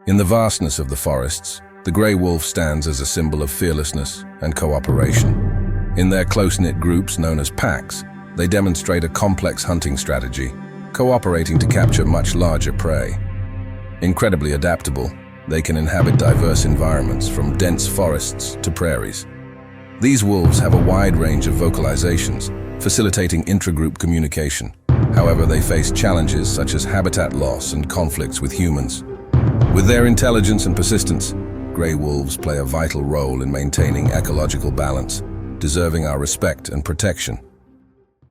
In the vastness of the forests, the gray wolf stands as a symbol of fearlessness and cooperation. In their close-knit groups known as packs, they demonstrate a complex hunting strategy, cooperating to capture much larger prey. Incredibly adaptable, they can inhabit diverse environments from dense forests to prairies. These wolves have a wide range of vocalizations, facilitating intragroup communication. However, they face challenges such as habitat loss and conflicts with humans. With their intelligence and persistence, gray wolves play a vital role in maintaining ecological balance, deserving our respect and protection.